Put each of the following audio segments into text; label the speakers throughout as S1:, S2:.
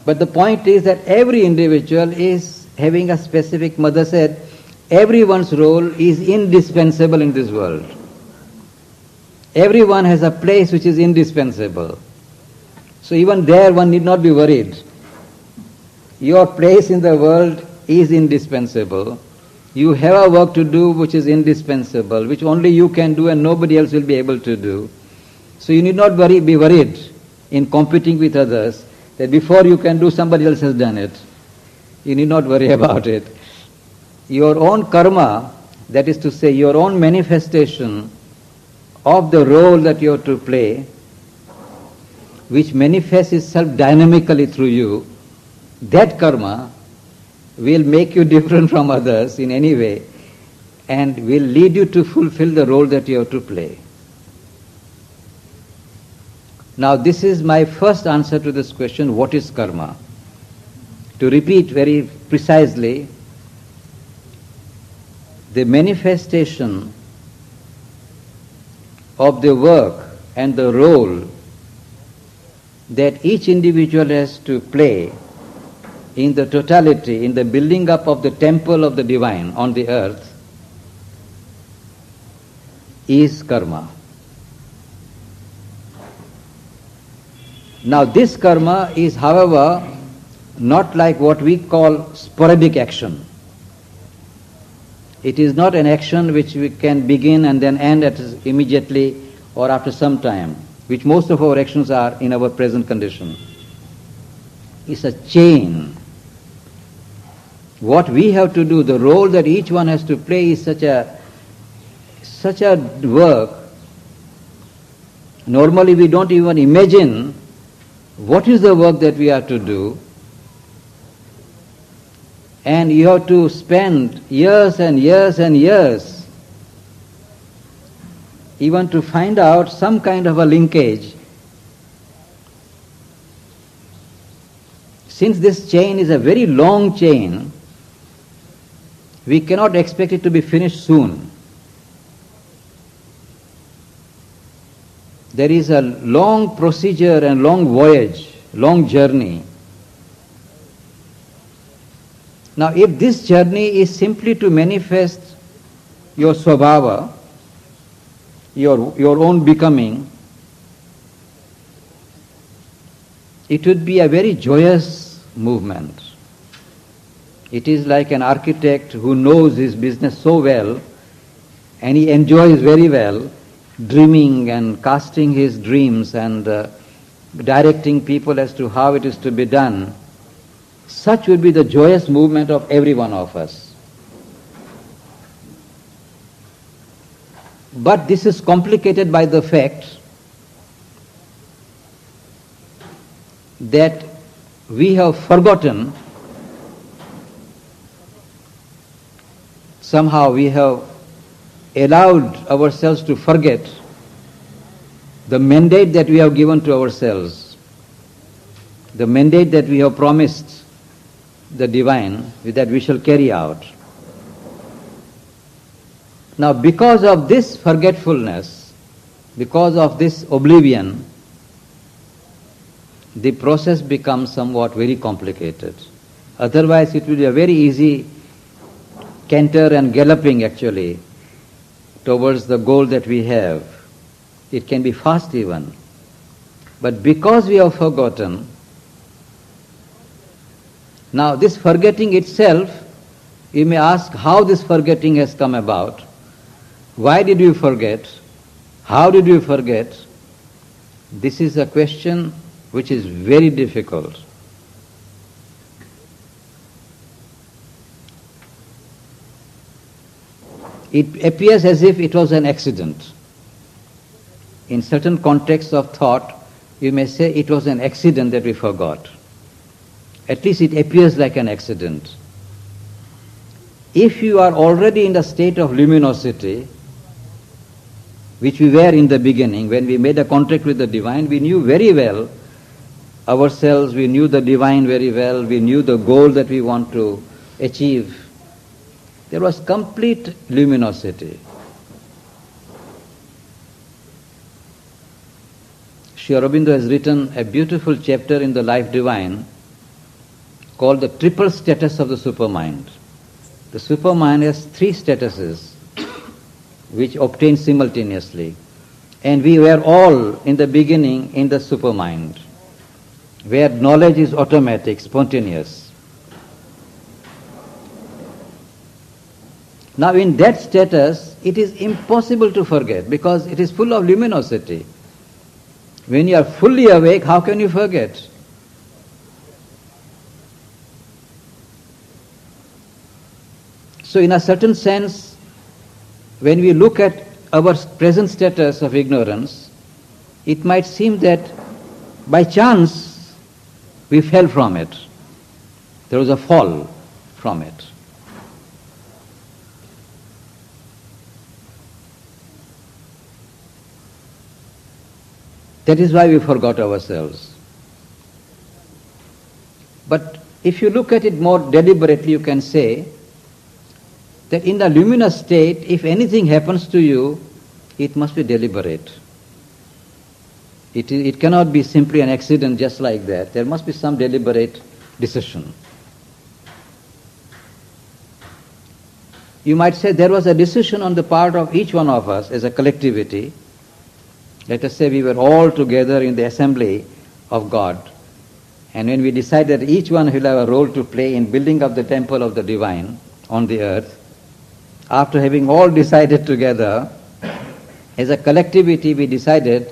S1: But the point is that every individual is having a specific, Mother said, everyone's role is indispensable in this world. Everyone has a place which is indispensable. So even there one need not be worried. Your place in the world is indispensable. You have a work to do which is indispensable, which only you can do and nobody else will be able to do. So you need not be worried in competing with others that before you can do, somebody else has done it. You need not worry about it. Your own karma, that is to say, your own manifestation of the role that you have to play, which manifests itself dynamically through you, that karma will make you different from others in any way and will lead you to fulfill the role that you have to play. Now this is my first answer to this question, what is karma? To repeat very precisely, the manifestation of the work and the role that each individual has to play in the totality, in the building up of the temple of the divine on the earth, is karma. Now this karma is, however, not like what we call sporadic action. It is not an action which we can begin and then end immediately or after some time, which most of our actions are in our present condition. It's a chain. What we have to do, the role that each one has to play is such a work. Normally we don't even imagine what is the work that we have to do, and you have to spend years and years and years even to find out some kind of a linkage. Since this chain is a very long chain, we cannot expect it to be finished soon. There is a long procedure and long voyage, long journey. Now if this journey is simply to manifest your svabhava, your own becoming, it would be a very joyous movement. It is like an architect who knows his business so well and he enjoys very well dreaming and casting his dreams and directing people as to how it is to be done. Such would be the joyous movement of every one of us. But this is complicated by the fact that we have forgotten, somehow we have allowed ourselves to forget the mandate that we have given to ourselves, the mandate that we have promised the divine that we shall carry out. Now because of this forgetfulness, because of this oblivion, the process becomes somewhat very complicated. Otherwise it will be a very easy canter and galloping actually towards the goal that we have. It can be fast even. But because we have forgotten, now this forgetting itself, you may ask how this forgetting has come about. Why did you forget? How did you forget? This is a question which is very difficult. It appears as if it was an accident. In certain contexts of thought, you may say it was an accident that we forgot. At least it appears like an accident. If you are already in the state of luminosity, which we were in the beginning, when we made a contact with the divine, we knew very well ourselves, we knew the divine very well, we knew the goal that we want to achieve. There was complete luminosity. Sri Aurobindo has written a beautiful chapter in the Life Divine called the triple status of the supermind. The supermind has three statuses which obtain simultaneously. And we were all in the beginning in the supermind, where knowledge is automatic, spontaneous. Now in that status, it is impossible to forget because it is full of luminosity. When you are fully awake, how can you forget? So in a certain sense, when we look at our present status of ignorance, it might seem that by chance we fell from it. There was a fall from it. That is why we forgot ourselves. But if you look at it more deliberately, you can say that in the luminous state, if anything happens to you, it must be deliberate. It cannot be simply an accident just like that. There must be some deliberate decision. You might say there was a decision on the part of each one of us as a collectivity. Let us say we were all together in the assembly of God. And when we decided that each one will have a role to play in building up the temple of the divine on the earth, after having all decided together, as a collectivity we decided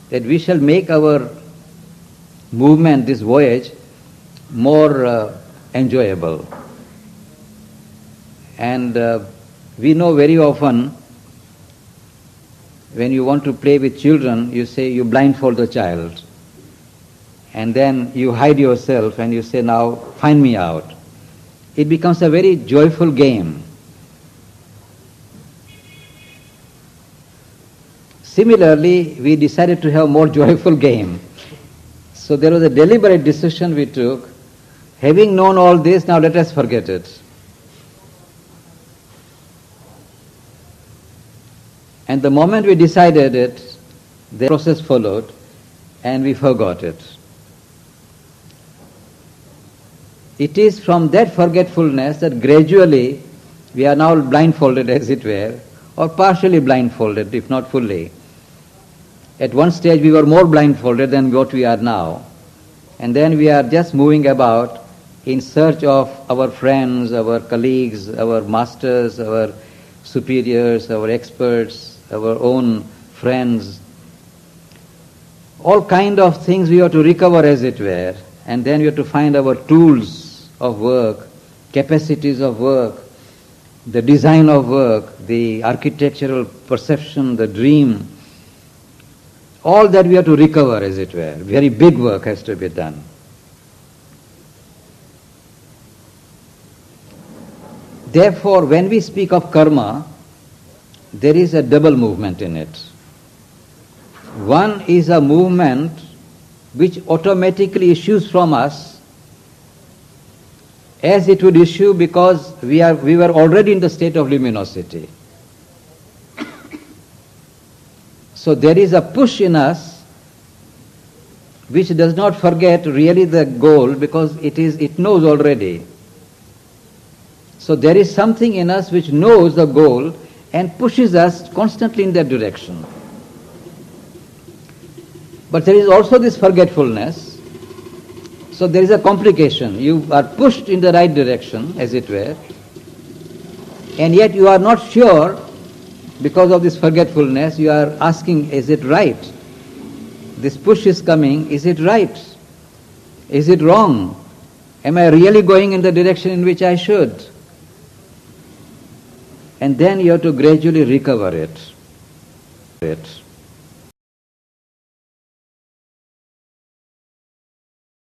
S1: that we shall make our movement, this voyage, more enjoyable. And we know very often when you want to play with children, you say you blindfold the child. And then you hide yourself and you say, now find me out. It becomes a very joyful game. Similarly, we decided to have a more joyful game. So there was a deliberate decision we took. Having known all this, now let us forget it. And the moment we decided it, the process followed and we forgot it. It is from that forgetfulness that gradually we are now blindfolded, as it were, or partially blindfolded, if not fully. At one stage we were more blindfolded than what we are now. And then we are just moving about in search of our friends, our colleagues, our masters, our superiors, our experts, our own friends. All kind of things we have to recover, as it were. And then we have to find our tools of work, capacities of work, the design of work, the architectural perception, the dream. All that we have to recover, as it were. Very big work has to be done. Therefore, when we speak of karma, there is a double movement in it. One is a movement which automatically issues from us as it would issue because we were already in the state of luminosity. So there is a push in us which does not forget really the goal because it knows already. So there is something in us which knows the goal and pushes us constantly in that direction. But there is also this forgetfulness. So there is a complication. You are pushed in the right direction, as it were, and yet you are not sure. Because of this forgetfulness, you are asking, is it right? This push is coming, is it right? Is it wrong? Am I really going in the direction in which I should? And then you have to gradually recover it.